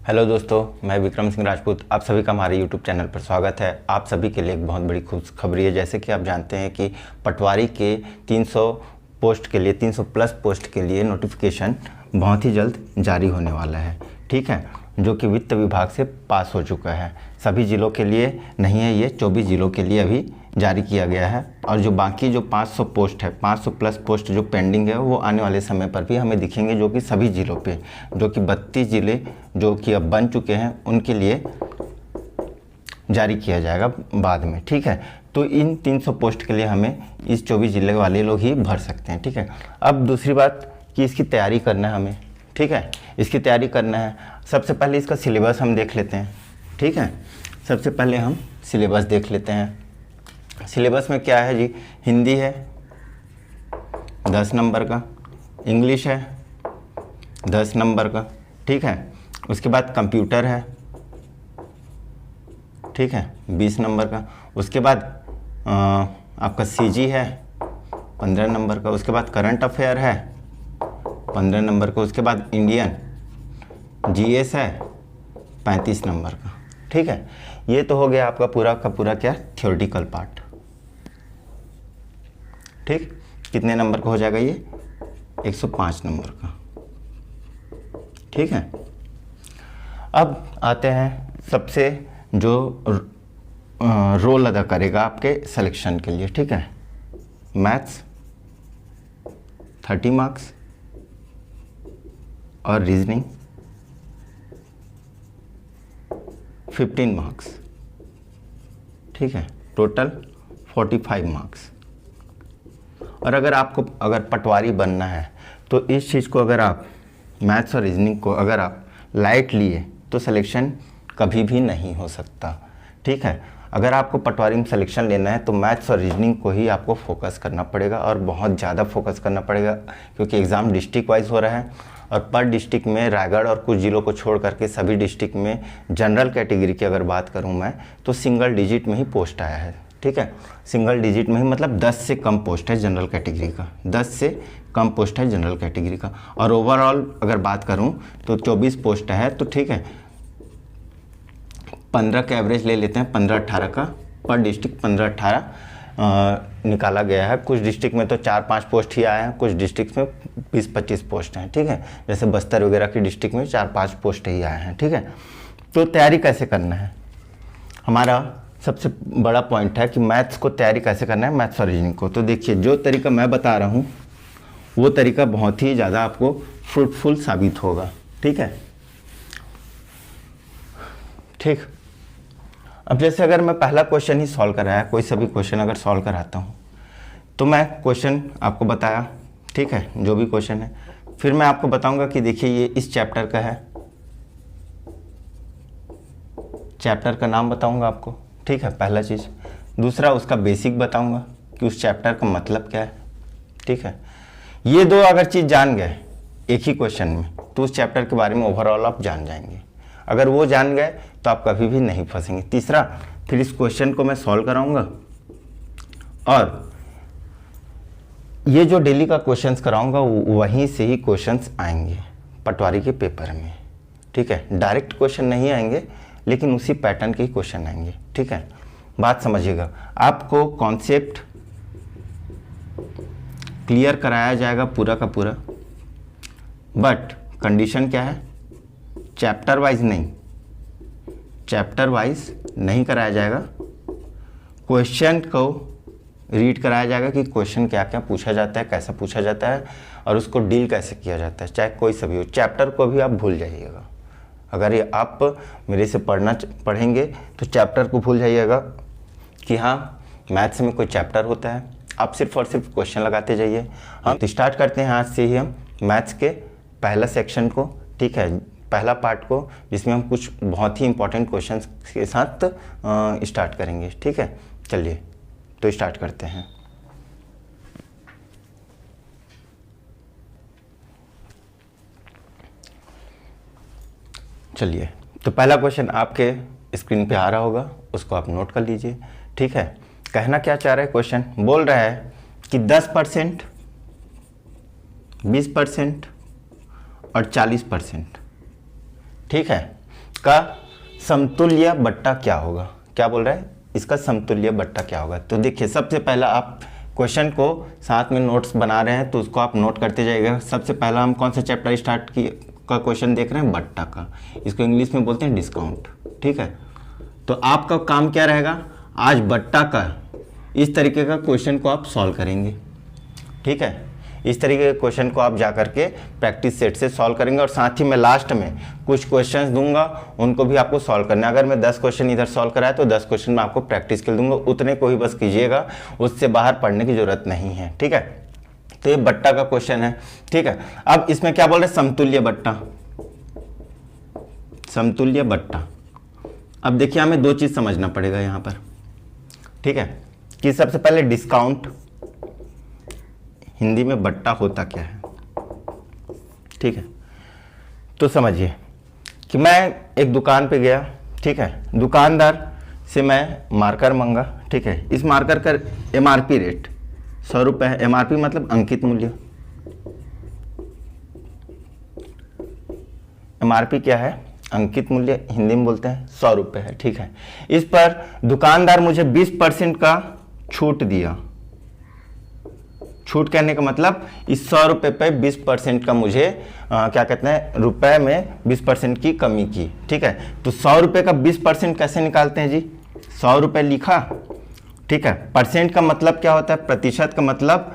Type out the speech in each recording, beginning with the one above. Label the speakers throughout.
Speaker 1: Hello दोस्तों, मैं विक्रम सिंह राजपूत। आप सभी का हमारे यूट्यूब चैनल पर स्वागत है। आप सभी के लिए एक बहुत बड़ी खुशखबरी है। जैसे कि आप जानते हैं कि पटवारी के 300 पोस्ट के लिए 300 प्लस पोस्ट के लिए नोटिफिकेशन बहुत ही जल्द जारी होने वाला है, ठीक है, जो कि वित्त विभाग से पास हो चुका है। सभी ज़िलों के लिए नहीं है, ये 24 ज़िलों के लिए अभी जारी किया गया है। और जो बाकी जो 500 पोस्ट है, 500 प्लस पोस्ट जो पेंडिंग है, वो आने वाले समय पर भी हमें दिखेंगे, जो कि सभी ज़िलों पे, जो कि 32 ज़िले जो कि अब बन चुके हैं उनके लिए जारी किया जाएगा बाद में, ठीक है। तो इन 300 पोस्ट के लिए हमें इस 24 ज़िले वाले लोग ही भर सकते हैं, ठीक है। अब दूसरी बात कि इसकी तैयारी करना है हमें, ठीक है, इसकी तैयारी करना है। सबसे पहले इसका सिलेबस हम देख लेते हैं, ठीक है। सबसे पहले हम सिलेबस देख लेते हैं। सिलेबस में क्या है जी? हिंदी है 10 नंबर का, इंग्लिश है 10 नंबर का, ठीक है। उसके बाद कंप्यूटर है, ठीक है, 20 नंबर का। उसके बाद आपका सीजी है 15 नंबर का। उसके बाद करंट अफेयर है 15 नंबर का। उसके बाद इंडियन जीएस है 35 नंबर का, ठीक है। ये तो हो गया आपका पूरा का पूरा क्या, थ्योरेटिकल पार्ट, ठीक। कितने नंबर का हो जाएगा ये? 105 नंबर का, ठीक है। अब आते हैं सबसे जो रोल अदा करेगा आपके सिलेक्शन के लिए, ठीक है। मैथ्स 30 मार्क्स और रीजनिंग 15 मार्क्स, ठीक है। Total 45 marks. और अगर पटवारी बनना है तो इस चीज़ को अगर आप मैथ्स और रीजनिंग को अगर आप लाइट लिए तो सिलेक्शन कभी भी नहीं हो सकता, ठीक है। अगर आपको पटवारी में सिलेक्शन लेना है तो मैथ्स और रीजनिंग को ही आपको फोकस करना पड़ेगा, और बहुत ज़्यादा फोकस करना पड़ेगा, क्योंकि एग्ज़ाम डिस्ट्रिक्ट वाइज हो रहा है। और पर डिस्ट्रिक्ट में रायगढ़ और कुछ ज़िलों को छोड़ करके सभी डिस्ट्रिक्ट में जनरल कैटेगरी की अगर बात करूं मैं तो सिंगल डिजिट में ही पोस्ट आया है, ठीक है। सिंगल डिजिट में ही मतलब 10 से कम पोस्ट है जनरल कैटेगरी का, 10 से कम पोस्ट है जनरल कैटेगरी का। और ओवरऑल अगर बात करूं तो 24 पोस्ट है, तो ठीक है, 15 का एवरेज ले लेते हैं, 15-18 का पर डिस्ट्रिक्ट 15-18 निकाला गया है। कुछ डिस्ट्रिक्ट में तो 4-5 पोस्ट ही आए हैं, कुछ डिस्ट्रिक्ट में 20-25 पोस्ट हैं, ठीक है। जैसे बस्तर वगैरह की डिस्ट्रिक्ट में 4-5 पोस्ट ही आए हैं, ठीक है। तो तैयारी कैसे करना है, हमारा सबसे बड़ा पॉइंट है कि मैथ्स को तैयारी कैसे करना है, मैथ्स और रीजनिंग को। तो देखिए, जो तरीका मैं बता रहा हूँ वो तरीका बहुत ही ज़्यादा आपको फ्रूटफुल साबित होगा, ठीक है, ठीक। अब जैसे अगर मैं पहला क्वेश्चन ही सॉल्व कराया, कोई सा भी क्वेश्चन अगर सॉल्व कराता हूँ तो मैं क्वेश्चन आपको बताया, ठीक है, जो भी क्वेश्चन है, फिर मैं आपको बताऊंगा कि देखिए ये इस चैप्टर का है, चैप्टर का नाम बताऊंगा आपको, ठीक है, पहला चीज़। दूसरा, उसका बेसिक बताऊंगा कि उस चैप्टर का मतलब क्या है, ठीक है। ये दो अगर चीज़ जान गए एक ही क्वेश्चन में तो उस चैप्टर के बारे में ओवरऑल आप जान जाएंगे। अगर वो जान गए तो आप कभी भी नहीं फंसेंगे। तीसरा, फिर इस क्वेश्चन को मैं सॉल्व कराऊंगा, और ये जो डेली का क्वेश्चंस कराऊंगा वहीं से ही क्वेश्चंस आएंगे पटवारी के पेपर में, ठीक है। डायरेक्ट क्वेश्चन नहीं आएंगे, लेकिन उसी पैटर्न के ही क्वेश्चन आएंगे, ठीक है। बात समझिएगा, आपको कॉन्सेप्ट क्लियर कराया जाएगा पूरा का पूरा, बट कंडीशन क्या है, चैप्टर वाइज नहीं कराया जाएगा। क्वेश्चन को रीड कराया जाएगा कि क्वेश्चन क्या क्या पूछा जाता है, कैसा पूछा जाता है, और उसको डील कैसे किया जाता है, चाहे कोई सा भी हो। चैप्टर को भी आप भूल जाइएगा। अगर ये आप मेरे से पढ़ेंगे तो चैप्टर को भूल जाइएगा कि हाँ मैथ्स में कोई चैप्टर होता है। आप सिर्फ और सिर्फ क्वेश्चन लगाते जाइए। हम तो स्टार्ट करते हैं आज से ही हम मैथ्स के पहला सेक्शन को, ठीक है, पहला पार्ट को, जिसमें हम कुछ बहुत ही इंपॉर्टेंट क्वेश्चंस के साथ स्टार्ट करेंगे, ठीक है। चलिए तो स्टार्ट करते हैं। चलिए, तो पहला क्वेश्चन आपके स्क्रीन पे आ रहा होगा, उसको आप नोट कर लीजिए, ठीक है। कहना क्या चाह रहा है, क्वेश्चन बोल रहा है कि 10%, 20% और 40%, ठीक है। का समतुल्य बट्टा क्या होगा। क्या बोल रहा है, इसका समतुल्य बट्टा क्या होगा। तो देखिए सबसे पहला आप क्वेश्चन को साथ में नोट्स बना रहे हैं तो उसको आप नोट करते जाइएगा। सबसे पहला हम कौन सा चैप्टर स्टार्ट की का क्वेश्चन देख रहे हैं, बट्टा का। इसको इंग्लिश में बोलते हैं डिस्काउंट। ठीक है, तो आपका काम क्या रहेगा, आज बट्टा का इस तरीके का क्वेश्चन को आप सॉल्व करेंगे। ठीक है, इस तरीके के क्वेश्चन को आप जा करके प्रैक्टिस सेट से सॉल्व करेंगे और साथ ही मैं लास्ट में कुछ क्वेश्चंस दूंगा, उनको भी आपको सॉल्व करना है। अगर मैं 10 क्वेश्चन इधर सॉल्व कराया तो 10 क्वेश्चन मैं आपको प्रैक्टिस के लिए दूंगा, उतने को ही बस कीजिएगा, उससे बाहर पढ़ने की जरूरत नहीं है। ठीक है, तो ये बट्टा का क्वेश्चन है। ठीक है, अब इसमें क्या बोल रहे हैं, समतुल्य बट्टा। समतुल्य बट्टा, अब देखिए हमें दो चीज समझना पड़ेगा यहां पर। ठीक है, कि सबसे पहले डिस्काउंट, हिंदी में बट्टा होता क्या है। ठीक है, तो समझिए कि मैं एक दुकान पे गया। ठीक है, दुकानदार से मैं मार्कर मांगा। ठीक है, इस मार्कर का एमआरपी रेट 100 रुपये है। एमआरपी मतलब अंकित मूल्य। एमआरपी क्या है, अंकित मूल्य, हिंदी में बोलते हैं 100 रुपये है। ठीक है, इस पर दुकानदार मुझे 20% का छूट दिया। छूट कहने का मतलब इस 100 रुपये पे 20% का मुझे क्या कहते हैं, रुपए में 20% की कमी की। ठीक है, तो 100 रुपये का 20% कैसे निकालते हैं जी, 100 रुपये लिखा। ठीक है, परसेंट का मतलब क्या होता है, प्रतिशत का मतलब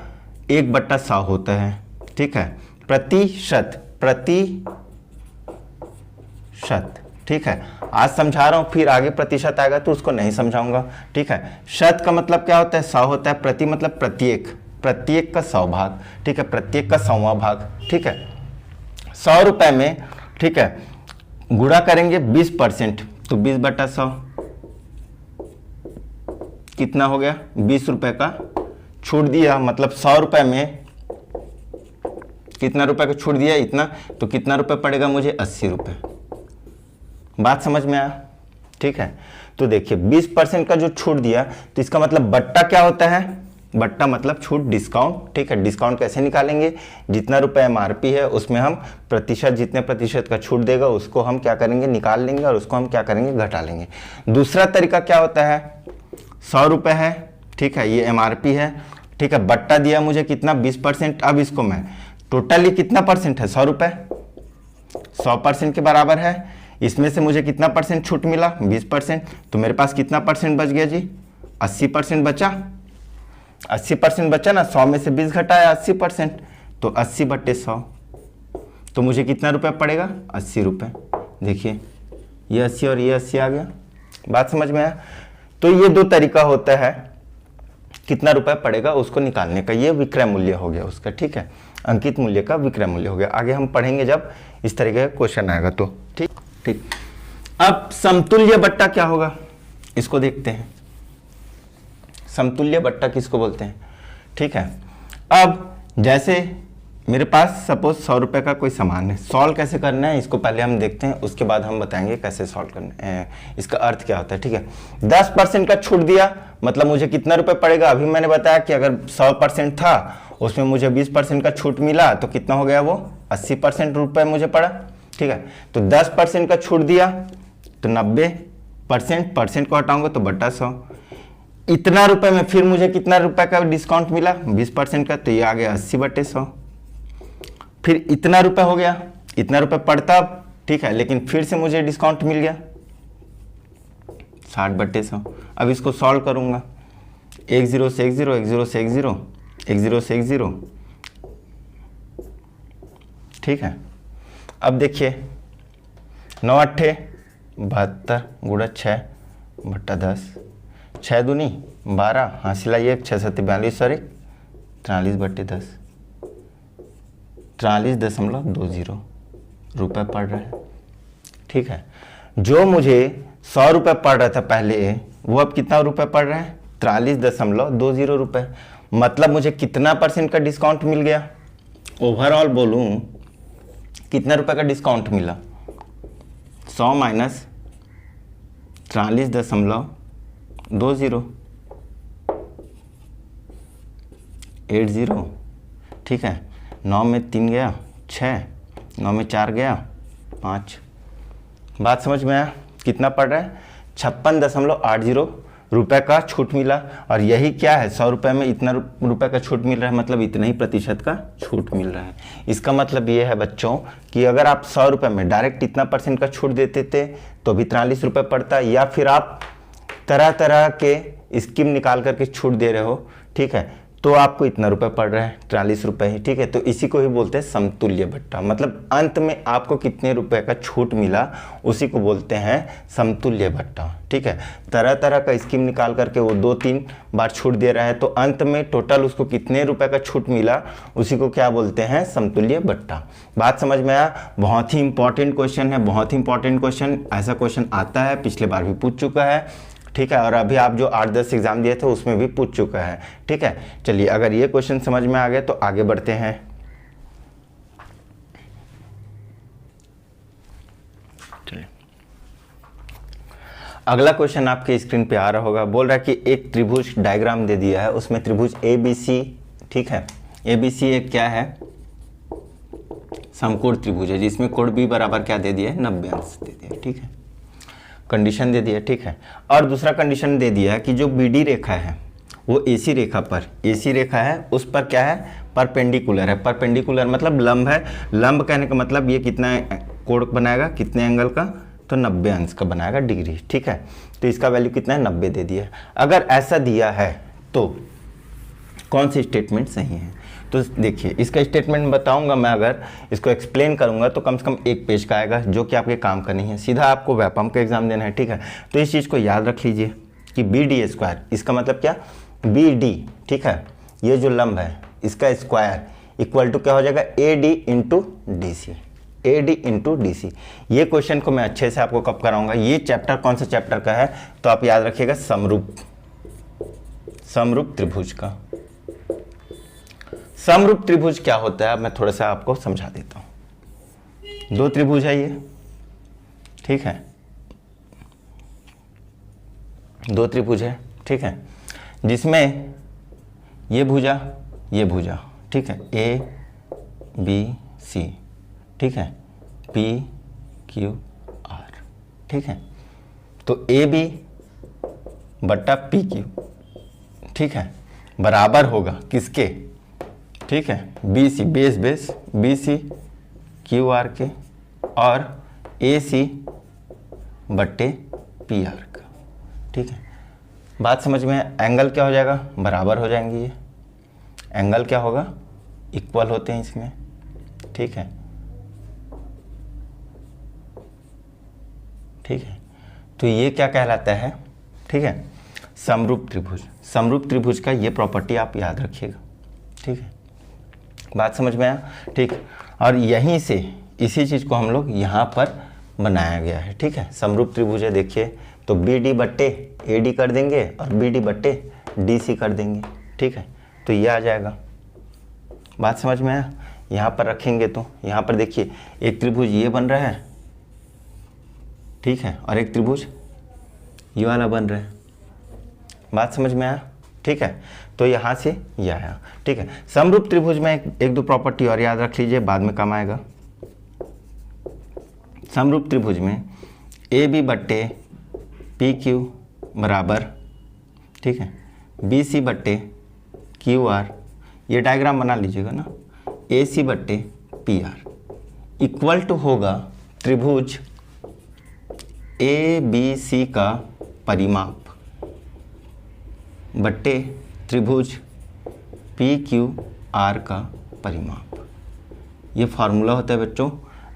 Speaker 1: 1/100 होता है। ठीक है, प्रतिशत, प्रतिशत। ठीक है, आज समझा रहा हूं, फिर आगे प्रतिशत आएगा तो उसको नहीं समझाऊंगा। ठीक है, शत का मतलब क्या होता है, 100 होता है। प्रति मतलब प्रत्येक, प्रत्येक का 100 भाग। ठीक है, प्रत्येक का 100वां भाग। ठीक है, 100 रुपए में, ठीक है, गुणा करेंगे 20%, तो 20/100 कितना हो गया, 20 रुपए का छूट दिया। मतलब 100 रुपए में कितना रुपए का छूट दिया, इतना, तो कितना रुपए पड़ेगा मुझे, 80 रुपए। बात समझ में आया। ठीक है, तो देखिए 20% का जो छूट दिया, तो इसका मतलब बट्टा क्या होता है, बट्टा मतलब छूट, डिस्काउंट। ठीक है, डिस्काउंट कैसे निकालेंगे, जितना रुपए एमआरपी है उसमें हम प्रतिशत, जितने प्रतिशत का छूट देगा उसको हम क्या करेंगे, निकाल लेंगे और उसको हम क्या करेंगे, घटा लेंगे। दूसरा तरीका क्या होता है, 100 रुपए है। ठीक है, ये एमआरपी है। ठीक है, बट्टा दिया मुझे कितना, 20%। अब इसको मैं टोटली कितना परसेंट है, 100 रुपए, 100% के बराबर है। इसमें से मुझे कितना परसेंट छूट मिला, 20%। तो मेरे पास कितना परसेंट बच गया जी, 80% बचा। 80% बचा ना, 100 में से 20 घटाया 80%, तो 80/100। तो मुझे कितना रुपए पड़ेगा, 80 रुपये। देखिए ये 80 और ये 80 आ गया। बात समझ में आया। तो ये दो तरीका होता है कितना रुपए पड़ेगा उसको निकालने का। ये विक्रय मूल्य हो गया उसका। ठीक है, अंकित मूल्य का विक्रय मूल्य हो गया। आगे हम पढ़ेंगे जब इस तरीके का क्वेश्चन आएगा तो। ठीक ठीक, अब समतुल्य बट्टा क्या होगा, इसको देखते हैं। समतुल्य बट्टा किसको बोलते हैं। ठीक है, अब जैसे मेरे पास सपोज 100 रुपए का कोई सामान है, सॉल्व कैसे करना है इसको पहले हम देखते हैं, उसके बाद हम बताएंगे कैसे सॉल्व करना है, इसका अर्थ क्या होता है। ठीक है, 10% का छूट दिया, मतलब मुझे कितना रुपए पड़ेगा। अभी मैंने बताया कि अगर 100% था उसमें मुझे 20% का छूट मिला, तो कितना हो गया वो, 80% रुपए मुझे पड़ा। ठीक है, तो 10% का छूट दिया तो 90%, परसेंट को हटाऊंगा तो बटा 100। इतना रुपए में फिर मुझे कितना रुपए का डिस्काउंट मिला, 20% का, तो ये आ गया 80/100। फिर इतना रुपए हो गया, इतना रुपए पड़ता। ठीक है, लेकिन फिर से मुझे डिस्काउंट मिल गया 60/100। अब इसको सॉल्व करूंगा, 1 0 से 1 0, 1 0 से 1 0, 1 0 से 1 0। ठीक है, अब देखिए 9 8 72 गुणा 6/10, 6 दूनी 12, हासिला 1, 6 7 42 और 1 43/10, 43.20 रुपये पड़ रहा है। ठीक है, जो मुझे 100 रुपये पड़ रहा था पहले, वो अब कितना रुपये पड़ रहा है, 43.20 रुपये। मतलब मुझे कितना परसेंट का डिस्काउंट मिल गया, ओवरऑल बोलूं कितना रुपए का डिस्काउंट मिला, 100 माइनस 43.20 80। ठीक है, 9 में 3 गया 6, 9 में 4 गया 5, बात समझ में आया? कितना पड़ रहा है? 56.80 रुपये का छूट मिला। और यही क्या है, 100 रुपये में इतना रुपये का छूट मिल रहा है, मतलब इतना ही प्रतिशत का छूट मिल रहा है। इसका मतलब ये है बच्चों कि अगर आप 100 रुपये में डायरेक्ट इतना % का छूट देते थे तो भी 43 रुपये पड़ता, या फिर आप तरह तरह के स्कीम निकाल करके छूट दे रहे हो, ठीक है, तो आपको इतना रुपए पड़ रहा है, 43 रुपये ही, ठीक है। तो इसी को ही बोलते हैं समतुल्य भट्टा, मतलब अंत में आपको कितने रुपए का छूट मिला उसी को बोलते हैं समतुल्य भट्टा, ठीक है। तरह तरह का स्कीम निकाल करके वो 2-3 बार छूट दे रहा है, तो अंत में टोटल उसको कितने रुपए का छूट मिला उसी को क्या बोलते हैं, समतुल्य भट्टा। बात समझ में आया? बहुत ही इंपॉर्टेंट क्वेश्चन है, बहुत ही इंपॉर्टेंट क्वेश्चन। ऐसा क्वेश्चन आता है, पिछले बार भी पूछ चुका है, ठीक है, और अभी आप जो 8-10 एग्जाम दिए थे उसमें भी पूछ चुका है, ठीक है। चलिए, अगर ये क्वेश्चन समझ में आ गए तो आगे बढ़ते हैं। चलिए, अगला क्वेश्चन आपके स्क्रीन पे आ रहा होगा। बोल रहा है कि एक त्रिभुज डायग्राम दे दिया है, उसमें त्रिभुज ABC, ठीक है, ABC एक क्या है, समकोण त्रिभुज है, जिसमें कोण B बराबर क्या दे दिया है, 90 अंश दे दिया, ठीक है, कंडीशन दे दिया, ठीक है। और दूसरा कंडीशन दे दिया कि जो BD रेखा है वो AC रेखा पर, AC रेखा है उस पर क्या है, परपेंडिकुलर है। परपेंडिकुलर मतलब लंब है, लंब कहने का मतलब ये कितना कोण बनाएगा, कितने एंगल का, तो 90 अंश का बनाएगा, डिग्री, ठीक है। तो इसका वैल्यू कितना है, 90 दे दिया है। अगर ऐसा दिया है तो कौन सी स्टेटमेंट सही है? तो देखिए, इसका स्टेटमेंट बताऊंगा मैं, अगर इसको एक्सप्लेन करूंगा तो कम से कम 1 पेज का आएगा, जो कि आपके काम का नहीं है, सीधा आपको व्यापम का एग्जाम देना है, ठीक है। तो इस चीज़ को याद रख लीजिए कि BD², इसका मतलब क्या, BD, ठीक है, ये जो लंब है इसका स्क्वायर इक्वल टू क्या हो जाएगा, AD into DC, AD into DC। ये क्वेश्चन को मैं अच्छे से आपको कब कराऊंगा, ये चैप्टर कौन सा चैप्टर का है, तो आप याद रखिएगा समरूप त्रिभुज का। समरूप त्रिभुज क्या होता है, मैं थोड़ा सा आपको समझा देता हूं। 2 त्रिभुज है ये, ठीक है, 2 त्रिभुज है, ठीक है, जिसमें ये भुजा, ठीक है, ABC, ठीक है, PQR, ठीक है। तो AB बट्टा PQ, ठीक है, बराबर होगा किसके, ठीक है, BC, बेस BC QR के, और AC बट्टे PR का, ठीक है। बात समझ में? एंगल क्या हो जाएगा, बराबर हो जाएंगे, ये एंगल क्या होगा, इक्वल होते हैं इसमें, ठीक है, ठीक है। तो ये क्या कहलाता है, ठीक है, समरूप त्रिभुज। समरूप त्रिभुज का ये प्रॉपर्टी आप याद रखिएगा, ठीक है। बात समझ में आया, ठीक। और यहीं से इसी चीज़ को हम लोग यहाँ पर बनाया गया है, ठीक है। समरूप त्रिभुज है, देखिए, तो BD बट्टे AD कर देंगे और BD बट्टे DC कर देंगे, ठीक है, तो ये आ जाएगा। बात समझ में आया? यहाँ पर रखेंगे तो यहाँ पर देखिए, एक त्रिभुज ये बन रहा है, ठीक है, और एक त्रिभुज ये वाला बन रहा है। बात समझ में आया, ठीक है। तो यहाँ से ये आया, ठीक है। समरूप त्रिभुज में एक दो प्रॉपर्टी और याद रख लीजिए, बाद में काम आएगा। समरूप त्रिभुज में AB बट्टे PQ बराबर, ठीक है, BC बट्टे QR, ये डायग्राम बना लीजिएगा ना, AC बट्टे PR इक्वल टू होगा त्रिभुज ABC का परिमाप बट्टे त्रिभुज PQR का परिमाप। ये फार्मूला होता है बच्चों,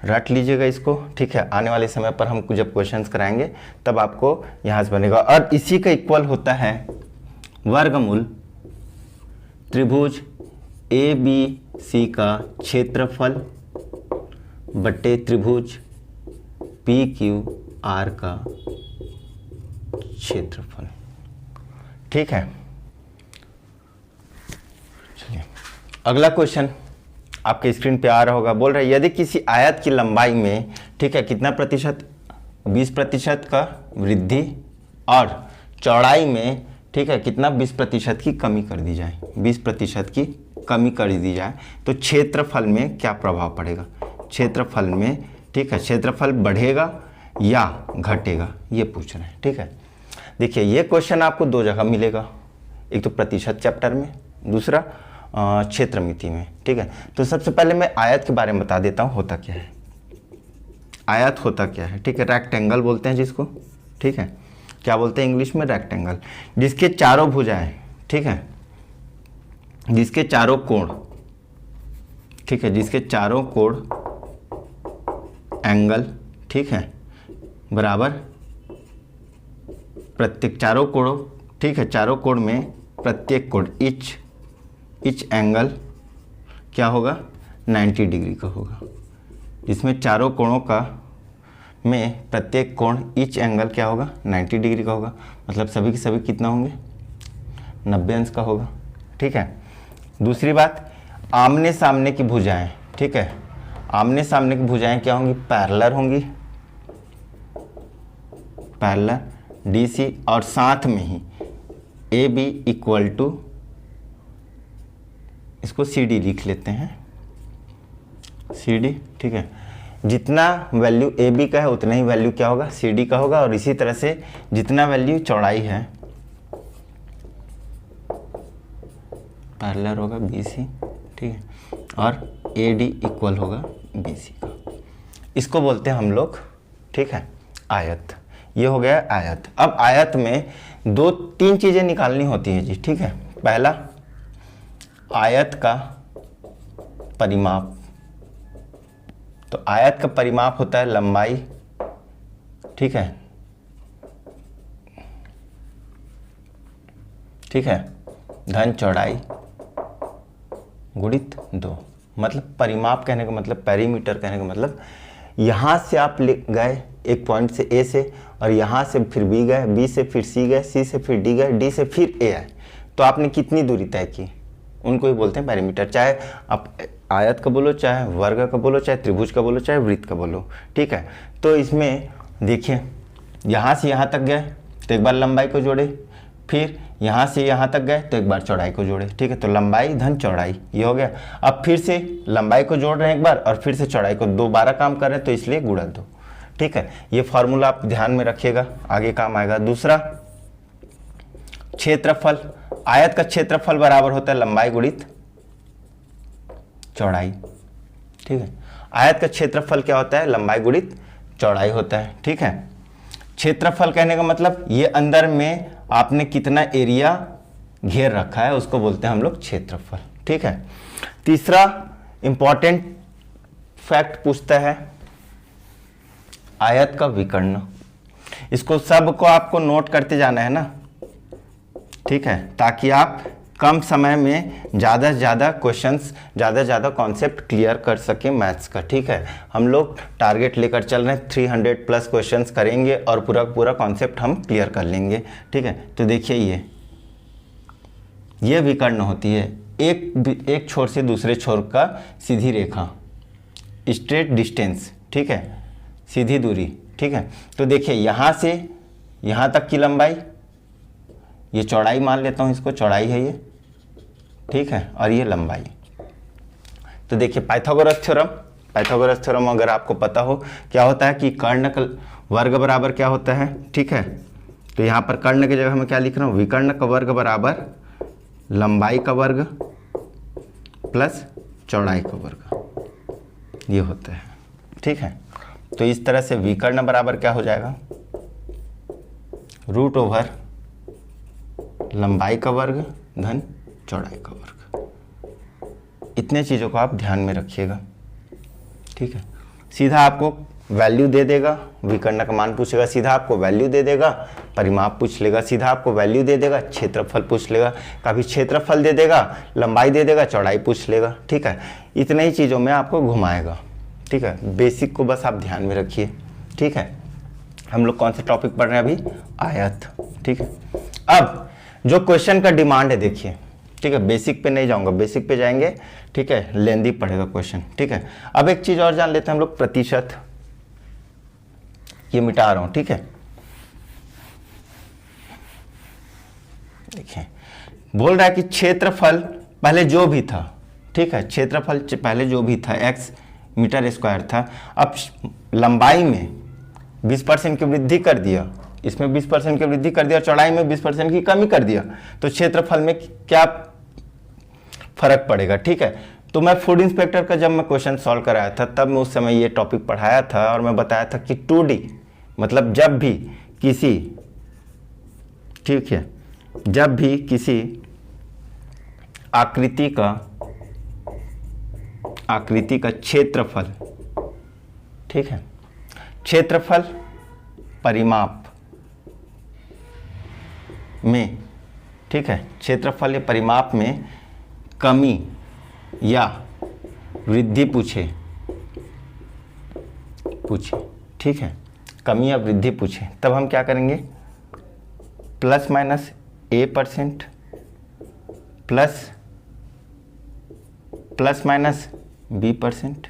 Speaker 1: रट लीजिएगा इसको, ठीक है। आने वाले समय पर हम जब क्वेश्चंस कराएंगे तब आपको यहाँ से बनेगा। और इसी का इक्वल होता है वर्गमूल त्रिभुज ABC का क्षेत्रफल बट्टे त्रिभुज PQR का क्षेत्रफल, ठीक है। चलिए, अगला क्वेश्चन आपके स्क्रीन पे आ रहा होगा। बोल रहा है यदि किसी आयत की लंबाई में, ठीक है, कितना प्रतिशत, 20% का वृद्धि और चौड़ाई में, ठीक है, कितना 20% की कमी कर दी जाए, 20% की कमी कर दी जाए, तो क्षेत्रफल में क्या प्रभाव पड़ेगा। क्षेत्रफल में, ठीक है, क्षेत्रफल बढ़ेगा या घटेगा, ये पूछ रहे हैं। ठीक है, देखिए ये क्वेश्चन आपको दो जगह मिलेगा, एक तो प्रतिशत चैप्टर में, दूसरा क्षेत्र मिति में। ठीक है, तो सबसे पहले मैं आयत के बारे में बता देता हूँ होता क्या है। आयत होता क्या है? ठीक है, रेक्टेंगल बोलते हैं जिसको। ठीक है, क्या बोलते हैं इंग्लिश में? रेक्टेंगल, जिसके चारों भुजाएं, ठीक है, जिसके चारों कोण, ठीक है, जिसके चारों कोण एंगल, ठीक है, बराबर प्रत्येक चारों कोणों, ठीक है, चारों कोण में प्रत्येक कोण इच एंगल क्या होगा? 90 डिग्री का होगा। जिसमें चारों कोणों का में प्रत्येक कोण इच एंगल क्या होगा? 90 डिग्री का होगा। मतलब सभी के सभी कितना होंगे? 90 अंश का होगा। ठीक है, दूसरी बात, आमने सामने की भुजाएं, ठीक है, आमने सामने की भुजाएं क्या होंगी? पैरेलल होंगी, पैरेलल DC, और साथ में ही AB इक्वल टू, इसको CD लिख लेते हैं, CD। ठीक है, जितना वैल्यू AB का है उतना ही वैल्यू क्या होगा? CD का होगा। और इसी तरह से जितना वैल्यू चौड़ाई है पैरेलल होगा BC, ठीक है, और AD इक्वल होगा BC का। इसको बोलते हैं हम लोग, ठीक है, आयत। ये हो गया आयत। अब आयत में दो तीन चीज़ें निकालनी होती है जी। ठीक है, पहला आयत का परिमाप। तो आयत का परिमाप होता है लंबाई, ठीक है, ठीक है, धन चौड़ाई गुणित 2। मतलब परिमाप कहने का मतलब, पेरीमीटर कहने का मतलब, यहाँ से आप ले गए एक पॉइंट से A से, और यहाँ से फिर B गए, B से फिर C गए, C से फिर D गए, D से फिर A आए, तो आपने कितनी दूरी तय की, उनको ही बोलते हैं पेरीमीटर। चाहे आप आयत का बोलो, चाहे वर्ग का बोलो, चाहे त्रिभुज का बोलो, चाहे वृत्त का बोलो। ठीक है, तो इसमें देखिए यहाँ से यहाँ तक गए तो एक बार लंबाई को जोड़े, फिर यहाँ से यहाँ तक गए तो एक बार चौड़ाई को जोड़े। ठीक है, तो लंबाई धन चौड़ाई ये हो गया। अब फिर से लंबाई को जोड़ रहे हैं एक बार, और फिर से चौड़ाई को, दोबारा काम कर रहे हैं तो इसलिए गुणा 2। ठीक है, ये फॉर्मूला आप ध्यान में रखिएगा, आगे काम आएगा। दूसरा क्षेत्रफल, आयत का क्षेत्रफल बराबर होता है लंबाई गुणित चौड़ाई। ठीक है, आयत का क्षेत्रफल क्या होता है? लंबाई गुणित चौड़ाई होता है। ठीक है, क्षेत्रफल कहने का मतलब ये अंदर में आपने कितना एरिया घेर रखा है उसको बोलते हैं हम लोग क्षेत्रफल। ठीक है, तीसरा इंपॉर्टेंट फैक्ट पूछता है आयत का विकर्ण। इसको सबको आपको नोट करते जाना है ना, ठीक है, ताकि आप कम समय में ज़्यादा से ज़्यादा क्वेश्चंस, ज़्यादा से ज़्यादा कॉन्सेप्ट क्लियर कर सकें मैथ्स का। ठीक है, हम लोग टारगेट लेकर चल रहे हैं, 300 प्लस क्वेश्चंस करेंगे और पूरा पूरा कॉन्सेप्ट हम क्लियर कर लेंगे। ठीक है, तो देखिए ये विकर्ण होती है एक छोर से दूसरे छोर का सीधी रेखा, स्ट्रेट डिस्टेंस। ठीक है, सीधी दूरी। ठीक है, तो देखिए यहाँ से यहाँ तक की लंबाई, ये चौड़ाई मान लेता हूँ, इसको चौड़ाई है ये। ठीक है, और ये लंबाई। तो देखिए पाइथागोरस थ्योरम अगर आपको पता हो क्या होता है कि कर्ण का वर्ग बराबर क्या होता है। ठीक है, तो यहाँ पर कर्ण की जगह मैं क्या लिख रहा हूँ? विकर्ण का वर्ग बराबर लंबाई का वर्ग प्लस चौड़ाई का वर्ग, ये होता है। ठीक है, तो इस तरह से विकर्ण बराबर क्या हो जाएगा? रूट ओवर लंबाई का वर्ग धन चौड़ाई का वर्ग। इतने चीज़ों को आप ध्यान में रखिएगा। ठीक है, सीधा आपको वैल्यू दे देगा, विकर्ण का मान पूछेगा, सीधा आपको वैल्यू दे देगा, परिमाप पूछ लेगा, सीधा आपको वैल्यू दे देगा, क्षेत्रफल पूछ लेगा, कभी क्षेत्रफल दे देगा, लंबाई दे देगा, चौड़ाई पूछ लेगा। ठीक है, इतने ही चीज़ों में आपको घुमाएगा। ठीक है, बेसिक को बस आप ध्यान में रखिए। ठीक है, हम लोग कौन से टॉपिक पढ़ रहे हैं अभी? आयत। ठीक है, अब जो क्वेश्चन का डिमांड है देखिए। ठीक है, बेसिक पे नहीं जाऊंगा, बेसिक पे जाएंगे। ठीक है, लेंदी पड़ेगा क्वेश्चन। ठीक है, अब एक चीज और जान लेते हैं हम लोग, प्रतिशत। ये मिटा रहा हूं। ठीक है, देखिए बोल रहा है कि क्षेत्रफल पहले जो भी था, ठीक है, क्षेत्रफल पहले जो भी था x मीटर स्क्वायर था, अब लंबाई में 20% की वृद्धि कर दिया, इसमें 20% की वृद्धि कर दिया, चौड़ाई में 20% की कमी कर दिया, तो क्षेत्रफल में क्या फर्क पड़ेगा। ठीक है, तो मैं फूड इंस्पेक्टर का जब मैं क्वेश्चन सॉल्व कराया था तब मैं उस समय ये टॉपिक पढ़ाया था और मैं बताया था कि 2D मतलब जब भी किसी, ठीक है, जब भी किसी आकृति का क्षेत्रफल, ठीक है, क्षेत्रफल परिमाप में, ठीक है, क्षेत्रफल या परिमाप में कमी या वृद्धि पूछे, ठीक है, कमी या वृद्धि पूछे, तब हम क्या करेंगे, +-A% +-B%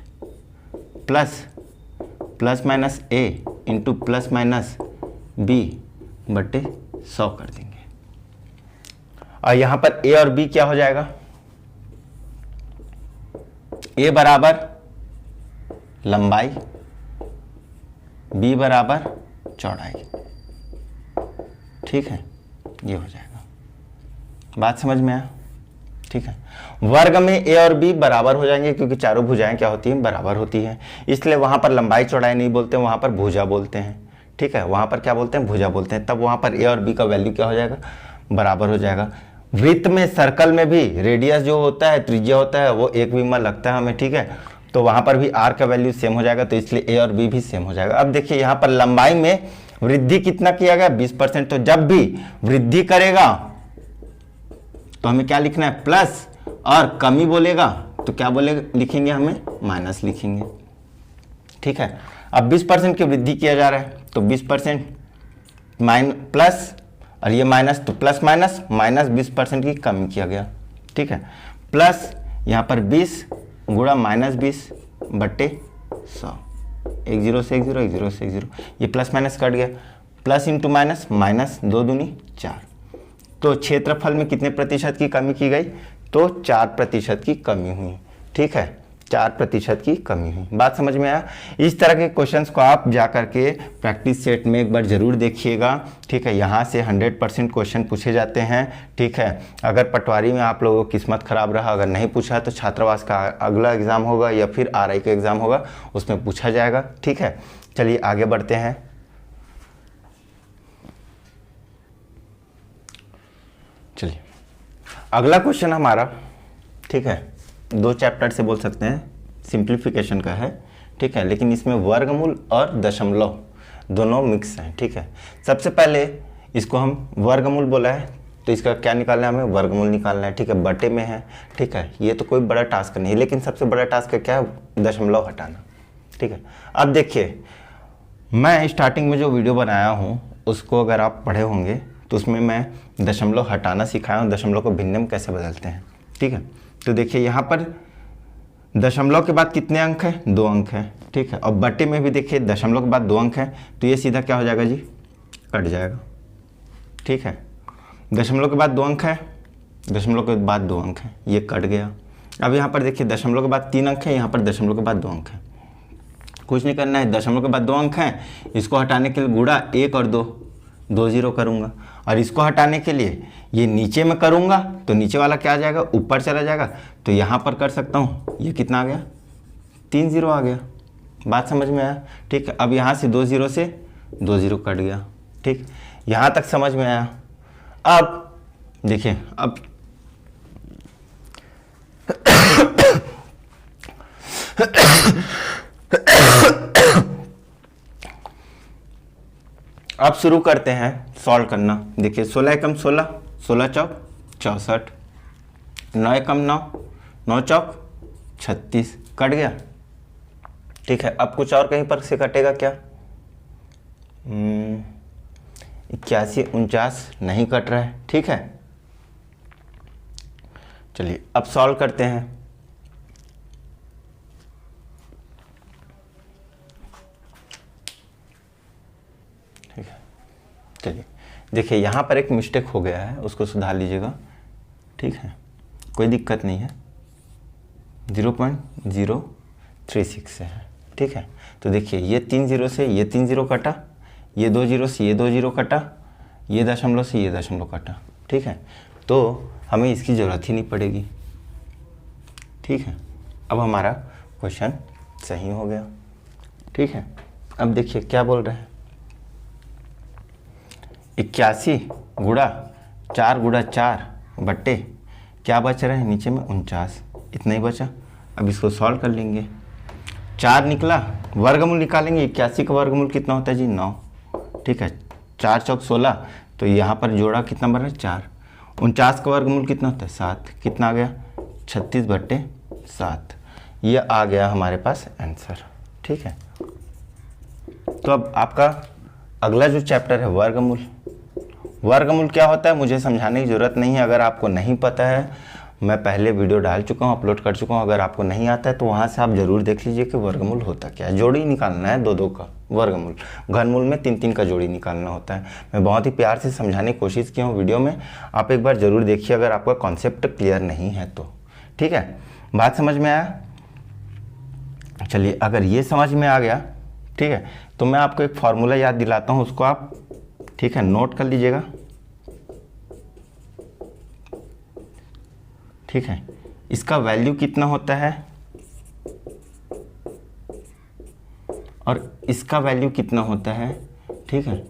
Speaker 1: +-A into +-B/100 कर देंगे। और यहाँ पर A और B क्या हो जाएगा, A बराबर लंबाई, B बराबर चौड़ाई, ठीक है, ये हो जाएगा। बात समझ में आया, ठीक है। वर्ग में A और B बराबर हो जाएंगे क्योंकि चारों भुजाएं क्या होती हैं, बराबर होती हैं, इसलिए वहां पर लंबाई चौड़ाई नहीं बोलते, वहां पर भुजा बोलते हैं, ठीक है, वहां पर क्या बोलते हैं, भुजा बोलते हैं। तब वहां पर A और B का वैल्यू क्या हो जाएगा, बराबर हो जाएगा। वृत्त में, सर्कल में भी रेडियस जो होता है, त्रिज्या होता है, वो एक विमा लगता है हमें, ठीक है, तो वहां पर भी R का वैल्यू सेम हो जाएगा, तो इसलिए A और B भी सेम हो जाएगा। अब देखिए यहाँ पर लंबाई में वृद्धि कितना किया गया, 20%, तो जब भी वृद्धि करेगा तो हमें क्या लिखना है, प्लस, और कमी बोलेगा तो क्या बोलेगा, लिखेंगे हमें माइनस लिखेंगे, ठीक है। अब 20% की वृद्धि किया जा रहा है तो 20% प्लस, और ये माइनस, तो प्लस माइनस माइनस 20% की कमी किया गया, ठीक है, प्लस यहाँ पर 20 गुणा -20/100, 1 0 से 1 0, 1 0 से 1 0, ये प्लस माइनस कट गया, प्लस इंटू माइनस, माइनस 2 दूनी 4, तो क्षेत्रफल में कितने प्रतिशत की कमी की गई, तो 4% की कमी हुई, ठीक है, 4% की कमी हुई। बात समझ में आया। इस तरह के क्वेश्चंस को आप जा करके प्रैक्टिस सेट में एक बार जरूर देखिएगा, ठीक है, यहाँ से 100% क्वेश्चन पूछे जाते हैं, ठीक है। अगर पटवारी में आप लोगों की किस्मत खराब रहा, अगर नहीं पूछा तो छात्रावास का अगला एग्जाम होगा या फिर RI का एग्जाम होगा, उसमें पूछा जाएगा, ठीक है। चलिए आगे बढ़ते हैं। चलिए अगला क्वेश्चन हमारा, ठीक है, 2 चैप्टर से बोल सकते हैं, सिंप्लीफिकेशन का है, ठीक है, लेकिन इसमें वर्गमूल और दशमलव दोनों मिक्स हैं, ठीक है। सबसे पहले इसको हम वर्गमूल बोला है तो इसका क्या निकालना है, हमें वर्गमूल निकालना है, ठीक है, बटे में है, ठीक है, ये तो कोई बड़ा टास्क नहीं है, लेकिन सबसे बड़ा टास्क क्या है, दशमलव हटाना, ठीक है। अब देखिए मैं स्टार्टिंग में जो वीडियो बनाया हूँ उसको अगर आप पढ़े होंगे तो उसमें मैं दशमलव हटाना सिखाया हूँ, दशमलव को भिन्न में कैसे बदलते हैं, ठीक है। तो देखिए यहाँ पर दशमलव के बाद कितने अंक हैं, 2 अंक हैं, ठीक है, और बटे में भी देखिए दशमलव के बाद 2 अंक हैं, तो ये सीधा क्या हो जाएगा जी, कट जाएगा, ठीक है। दशमलव के बाद 2 अंक है, दशमलव के बाद 2 अंक है, ये कट गया। अब यहाँ पर देखिए दशमलव के बाद 3 अंक है, यहाँ पर दशमलव के बाद 2 अंक है, कुछ नहीं करना है, दशमलव के बाद 2 अंक हैं, इसको हटाने के लिए गुणा 1 और 2 0 करूँगा, और इसको हटाने के लिए ये नीचे में करूँगा तो नीचे वाला क्या आ जाएगा, ऊपर चला जाएगा, तो यहाँ पर कर सकता हूँ, ये कितना आ गया, 3 0 आ गया। बात समझ में आया, ठीक है। अब यहाँ से 2 0 से 2 0 कट गया, ठीक, यहाँ तक समझ में आया। अब देखिए अब अब शुरू करते हैं सॉल्व करना। देखिए 16 एकम 16, 16 चौक 64, 9 एकम 9, 9 चौक 36, कट गया, ठीक है। अब कुछ और कहीं पर से कटेगा क्या, 81 49 नहीं कट रहा है, ठीक है। चलिए अब सॉल्व करते हैं। ठीक है, चलिए देखिए यहाँ पर एक मिस्टेक हो गया है, उसको सुधार लीजिएगा, ठीक है, कोई दिक्कत नहीं है, 0.036 से है, ठीक है। तो देखिए ये 3 जीरो से ये 3 जीरो कटा, ये 2 जीरो से ये 2 जीरो कटा, ये दशमलव से ये दशमलव कटा, ठीक है। तो हमें इसकी ज़रूरत ही नहीं पड़ेगी, ठीक है। अब हमारा क्वेश्चन सही हो गया, ठीक है। अब देखिए क्या बोल रहे हैं, 81 गुणा 4 गुणा 4 बट्टे क्या बच रहा है नीचे में 49, इतना ही बचा। अब इसको सॉल्व कर लेंगे, 4 निकला, वर्गमूल निकालेंगे। 81 का वर्गमूल कितना होता है जी 9, ठीक है। 4 चौक 16, तो यहाँ पर जोड़ा कितना बन रहा है 4। 49 का वर्गमूल कितना होता है 7, कितना आ गया 36 बट्टे 7। ये आ गया हमारे पास आंसर, ठीक है। तो अब आपका अगला जो चैप्टर है वर्गमूल। वर्गमूल क्या होता है मुझे समझाने की ज़रूरत नहीं है, अगर आपको नहीं पता है मैं पहले वीडियो डाल चुका हूँ, अपलोड कर चुका हूँ। अगर आपको नहीं आता है तो वहाँ से आप ज़रूर देख लीजिए कि वर्गमूल होता क्या है। जोड़ी निकालना है 2-2 का वर्गमूल, घनमूल में 3-3 का जोड़ी निकालना होता है। मैं बहुत ही प्यार से समझाने की कोशिश किया हूँ वीडियो में, आप एक बार ज़रूर देखिए अगर आपका कॉन्सेप्ट क्लियर नहीं है तो, ठीक है। बात समझ में आया? चलिए अगर ये समझ में आ गया, ठीक है, तो मैं आपको एक फार्मूला याद दिलाता हूँ, उसको आप, ठीक है, नोट कर लीजिएगा, ठीक है। इसका वैल्यू कितना होता है और इसका वैल्यू कितना होता है, ठीक है।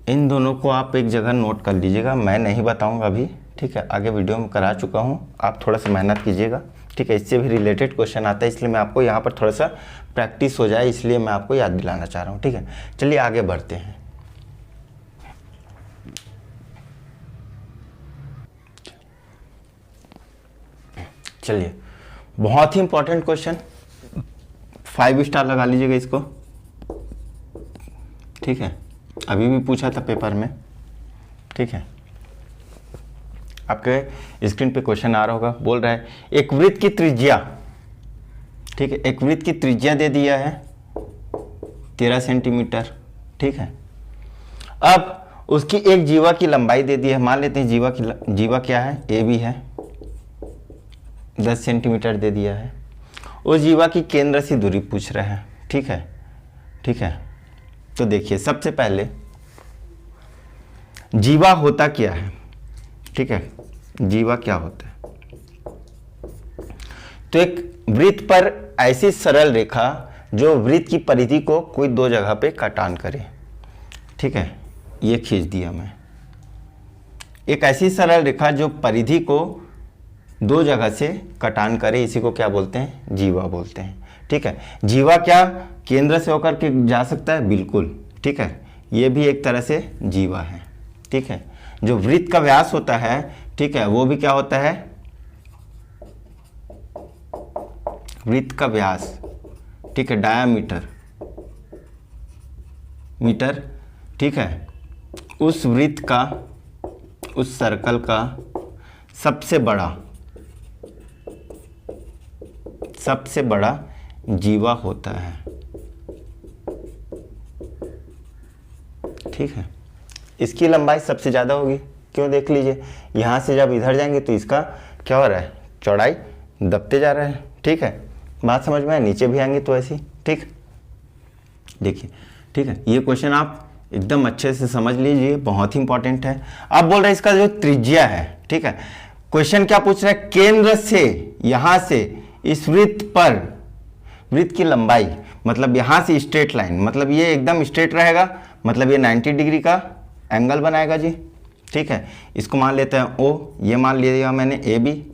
Speaker 1: इन दोनों को आप एक जगह नोट कर लीजिएगा, मैं नहीं बताऊंगा अभी, ठीक है। आगे वीडियो में करा चुका हूं, आप थोड़ा सा मेहनत कीजिएगा, ठीक है। इससे भी रिलेटेड क्वेश्चन आता है, इसलिए मैं आपको यहाँ पर थोड़ा सा प्रैक्टिस हो जाए, इसलिए मैं आपको याद दिलाना चाह रहा हूँ, ठीक है। चलिए आगे बढ़ते हैं। चलिए बहुत ही इंपॉर्टेंट क्वेश्चन, 5 स्टार लगा लीजिएगा इसको, ठीक है। अभी भी पूछा था पेपर में, ठीक है। आपके स्क्रीन पे क्वेश्चन आ रहा होगा, बोल रहा है एक वृत्त की त्रिज्या, ठीक है, एक वृत्त की त्रिज्या दे दिया है 13 सेंटीमीटर, ठीक है। अब उसकी एक जीवा की लंबाई दे दी है, मान लेते हैं जीवा क्या है, ए बी है, 10 सेंटीमीटर दे दिया है। उस जीवा की केंद्र से दूरी पूछ रहा है, ठीक है, ठीक है। तो देखिए सबसे पहले जीवा होता क्या है, ठीक है, जीवा क्या होता है। तो एक वृत्त पर ऐसी सरल रेखा जो वृत्त की परिधि को कोई 2 जगह पे काटान करे, ठीक है, ये खींच दिया मैं। एक ऐसी सरल रेखा जो परिधि को 2 जगह से कटान करे, इसी को क्या बोलते हैं, जीवा बोलते हैं, ठीक है। जीवा क्या केंद्र से होकर के जा सकता है, बिल्कुल, ठीक है, ये भी एक तरह से जीवा है, ठीक है। जो वृत्त का व्यास होता है, ठीक है, वो भी क्या होता है, वृत्त का व्यास, ठीक है, डायामीटर मीटर, ठीक है। उस वृत्त का, उस सर्कल का सबसे बड़ा जीवा होता है, ठीक है। इसकी लंबाई सबसे ज़्यादा होगी, क्यों, देख लीजिए यहाँ से जब इधर जाएंगे तो इसका क्या हो रहा है, चौड़ाई दबते जा रहा है, ठीक है। बात समझ में आए? नीचे भी आएंगे तो ऐसी, ठीक, देखिए, ठीक है। ये क्वेश्चन आप एकदम अच्छे से समझ लीजिए, बहुत ही इंपॉर्टेंट है। अब बोल रहे हैं इसका जो त्रिज्या है, ठीक है, क्वेश्चन क्या पूछ रहा है, केंद्र से, यहां से इस वृत्त पर, वृत्त की लंबाई, मतलब यहां से स्ट्रेट लाइन, मतलब ये एकदम स्ट्रेट रहेगा, मतलब ये 90 डिग्री का एंगल बनाएगा जी, ठीक है। इसको मान लेते हैं ओ, ये मान लिया मैंने ए बी,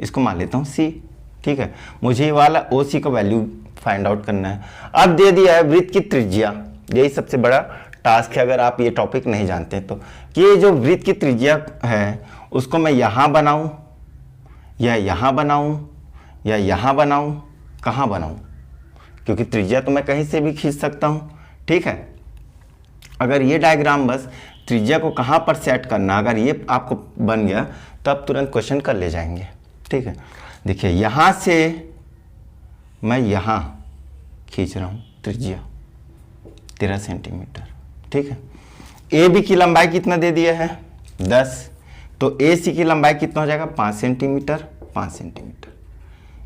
Speaker 1: इसको मान लेता हूँ सी, ठीक है। मुझे ये वाला ओ सी का वैल्यू फाइंड आउट करना है। अब दे दिया है वृत्त की त्रिज्या, यही सबसे बड़ा टास्क है अगर आप ये टॉपिक नहीं जानते तो, कि ये जो वृत्त की त्रिज्या है उसको मैं यहाँ बनाऊँ या यहाँ बनाऊँ या यहाँ बनाऊँ, कहाँ बनाऊँ, क्योंकि त्रिज्या तो मैं कहीं से भी खींच सकता हूँ, ठीक है। अगर ये डायग्राम बस त्रिज्या को कहाँ पर सेट करना, अगर ये आपको बन गया तो आप तुरंत क्वेश्चन कर ले जाएंगे, ठीक है। देखिए यहाँ से मैं यहाँ खींच रहा हूँ त्रिज्या 13 सेंटीमीटर, ठीक है। ए बी की लंबाई कितना दे दिया है 10, तो ए सी की लंबाई कितना हो जाएगा 5 सेंटीमीटर, 5 सेंटीमीटर।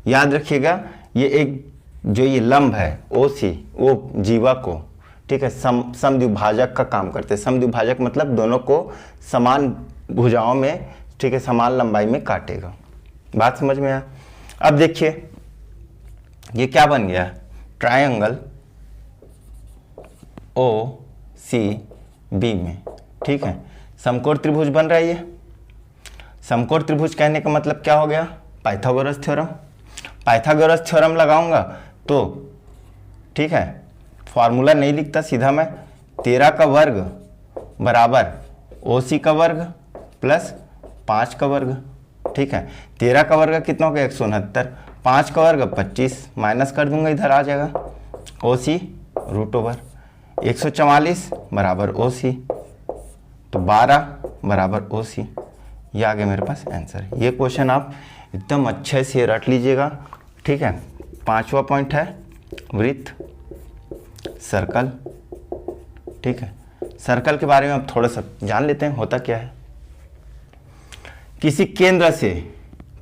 Speaker 1: याद रखिएगा ये एक जो ये लंब है OC वो जीवा को, ठीक है, समद्विभाजक का काम करते हैं। समद्विभाजक मतलब दोनों को समान भुजाओं में, ठीक है, समान लंबाई में काटेगा। बात समझ में आया? अब देखिए ये क्या बन गया, ट्रायंगल OCB में, ठीक है, समकोण त्रिभुज बन रहा है। ये समकोण त्रिभुज कहने का मतलब क्या हो गया, पाइथागोरस थ्योरम। पाइथागोरस थ्योरम लगाऊंगा तो, ठीक है, फॉर्मूला नहीं लिखता, सीधा मैं 13 का वर्ग बराबर OC का वर्ग प्लस 5 का वर्ग, ठीक है। 13 का वर्ग कितना हो गया 169, 5 का वर्ग 25, माइनस कर दूंगा, इधर आ जाएगा OC रूट ओवर 144 बराबर OC, तो 12 बराबर OC। ये आ गया मेरे पास आंसर। ये क्वेश्चन आप एकदम अच्छे से रट लीजिएगा, ठीक है। 5वां पॉइंट है वृत्त, सर्कल, ठीक है। सर्कल के बारे में अब थोड़ा सा जान लेते हैं, होता क्या है। किसी केंद्र से,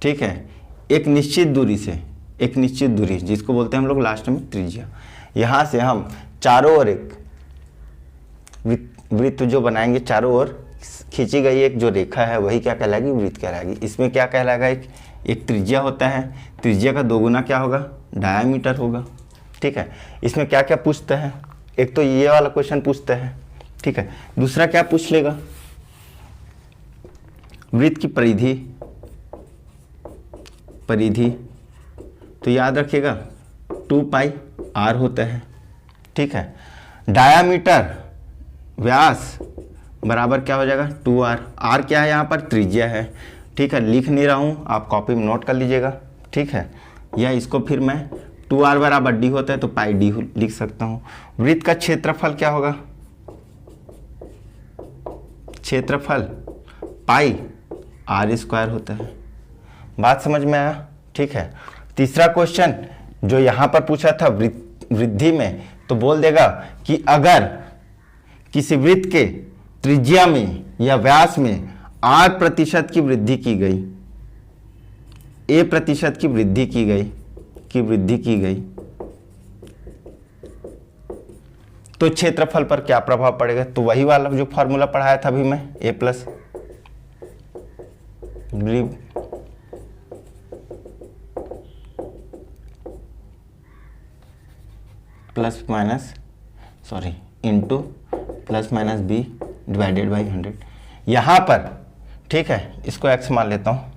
Speaker 1: ठीक है, एक निश्चित दूरी से, एक निश्चित दूरी जिसको बोलते हैं हम लोग लास्ट में त्रिज्या, यहाँ से हम चारों ओर एक वृत्त जो बनाएंगे, चारों ओर खींची गई एक जो रेखा है वही क्या कहलाएगी, वृत्त कहलाएगी। इसमें क्या कहलाएगा, एक त्रिज्या होता है, त्रिज्या का दोगुना क्या होगा, डायामीटर होगा, ठीक है। इसमें क्या क्या पूछते हैं, एक तो ये वाला क्वेश्चन पूछते हैं, ठीक है। दूसरा क्या पूछ लेगा, वृत्त की परिधि, परिधि तो याद रखिएगा 2 पाई r होता है, ठीक है। डायामीटर व्यास बराबर क्या हो जाएगा 2r, r क्या है यहाँ पर, त्रिज्या है, ठीक है। लिख नहीं रहा हूँ, आप कॉपी में नोट कर लीजिएगा, ठीक है। या इसको फिर मैं 2r बराबर d होता है तो पाई d लिख सकता हूँ। वृत्त का क्षेत्रफल क्या होगा, क्षेत्रफल पाई r² होता है। बात समझ में आया, ठीक है। तीसरा क्वेश्चन जो यहाँ पर पूछा था वृद्धि में, तो बोल देगा कि अगर किसी वृत्त के त्रिज्या में या व्यास में 8% की वृद्धि की गई, a% की वृद्धि की गई, तो क्षेत्रफल पर क्या प्रभाव पड़ेगा। तो वही वाला जो फॉर्मूला पढ़ाया था अभी मैं, a plus plus minus into plus minus b divided by 100। यहाँ पर, ठीक है, इसको x मान लेता हूँ,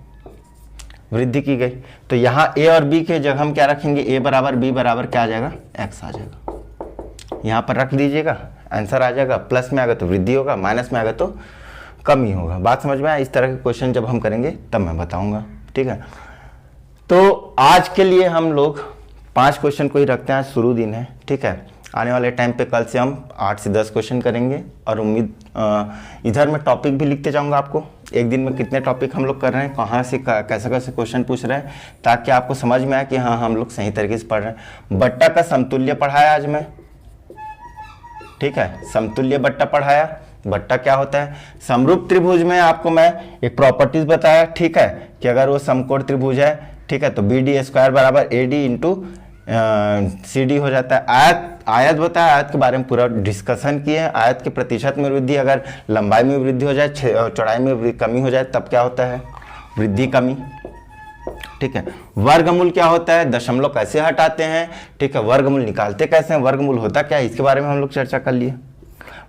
Speaker 1: वृद्धि की गई, तो यहाँ a और b के जगह हम क्या रखेंगे, a बराबर b बराबर क्या आ जाएगा, x आ जाएगा। यहाँ पर रख दीजिएगा, आंसर आ जाएगा। प्लस में आएगा तो वृद्धि होगा, माइनस में आएगा तो कमी होगा। बात समझ में आया? इस तरह के क्वेश्चन जब हम करेंगे तब मैं बताऊंगा, ठीक है। तो आज के लिए हम लोग 5 क्वेश्चन को ही रखते हैं, आज शुरू दिन है, ठीक है। आने वाले टाइम पे कल से हम 8 से 10 क्वेश्चन करेंगे, और उम्मीद इधर मैं टॉपिक भी लिखते जाऊंगा आपको, एक दिन में कितने टॉपिक हम लोग कर रहे हैं, कहाँ से कैसे कैसे क्वेश्चन पूछ रहे हैं, ताकि आपको समझ में आए कि हाँ हम लोग सही तरीके से पढ़ रहे हैं। बट्टा का समतुल्य पढ़ाया आज मैं, ठीक है, समतुल्य बट्टा पढ़ाया। बट्टा क्या होता है, समरूप त्रिभुज में आपको मैं एक प्रॉपर्टीज बताया, ठीक है, कि अगर वो समकोण त्रिभुज है, ठीक है, तो BD² बराबर AD इंटू CD हो जाता है। आयत बताया, आयत के बारे में पूरा डिस्कशन किए हैं। आयत के प्रतिशत में वृद्धि, अगर लंबाई में वृद्धि हो जाए, चौड़ाई में कमी हो जाए, तब क्या होता है, वृद्धि कमी, ठीक है। वर्गमूल क्या होता है, दशमलव कैसे हटाते हैं, ठीक है, वर्गमूल निकालते कैसे हैं, वर्गमूल होता क्या है, इसके बारे में हम लोग चर्चा कर लिए।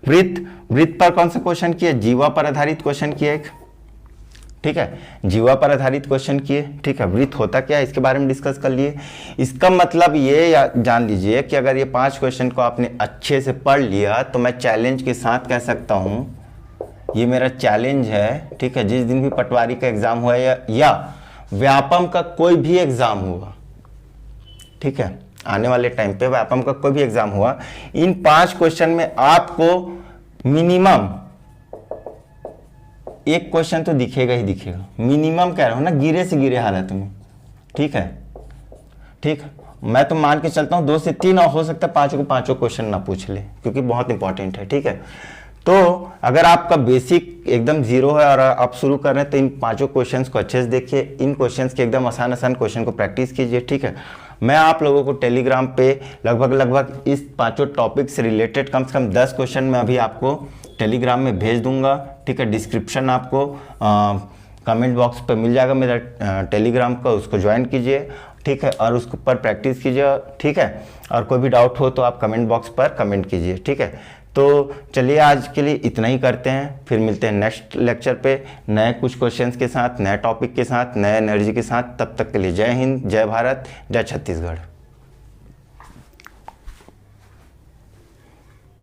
Speaker 1: वृत्त पर कौन सा क्वेश्चन किए, जीवा पर आधारित क्वेश्चन किए एक, ठीक है, जीवा पर आधारित क्वेश्चन किए, ठीक है। वृत्त होता क्या है इसके बारे में डिस्कस कर लिए। इसका मतलब ये जान लीजिए कि अगर ये 5 क्वेश्चन को आपने अच्छे से पढ़ लिया तो मैं चैलेंज के साथ कह सकता हूँ, ये मेरा चैलेंज है, ठीक है। जिस दिन भी पटवारी का एग्जाम हुआ या व्यापम का कोई भी एग्जाम हुआ, ठीक है, आने वाले टाइम पे व्यापम का कोई भी एग्जाम हुआ, इन 5 क्वेश्चन में आपको मिनिमम एक क्वेश्चन तो दिखेगा ही दिखेगा, मिनिमम कह रहा हूं ना, गिरे से गिरे हालत में, ठीक है, ठीक। मैं तो मान के चलता हूं 2 से 3, और हो सकता है 5 को 5 क्वेश्चन ना पूछ ले, क्योंकि बहुत इंपॉर्टेंट है, ठीक है। तो अगर आपका बेसिक एकदम 0 है और आप शुरू कर रहे हैं, तो इन 5 क्वेश्चंस को अच्छे से देखिए, इन क्वेश्चंस के एकदम आसान क्वेश्चन को प्रैक्टिस कीजिए, ठीक है। मैं आप लोगों को टेलीग्राम पे लगभग इस पांचों टॉपिक से रिलेटेड कम से कम 10 क्वेश्चन मैं अभी आपको टेलीग्राम में भेज दूंगा। ठीक है, डिस्क्रिप्शन आपको कमेंट बॉक्स पर मिल जाएगा मेरा टेलीग्राम का, उसको ज्वाइन कीजिए। ठीक है, और उसके ऊपर प्रैक्टिस कीजिए। ठीक है, और कोई भी डाउट हो तो आप कमेंट बॉक्स पर कमेंट कीजिए। ठीक है, तो चलिए आज के लिए इतना ही करते हैं, फिर मिलते हैं नेक्स्ट लेक्चर पे नए कुछ क्वेश्चंस के साथ, नए टॉपिक के साथ, नए एनर्जी के साथ। तब तक के लिए जय हिंद, जय भारत, जय छत्तीसगढ़।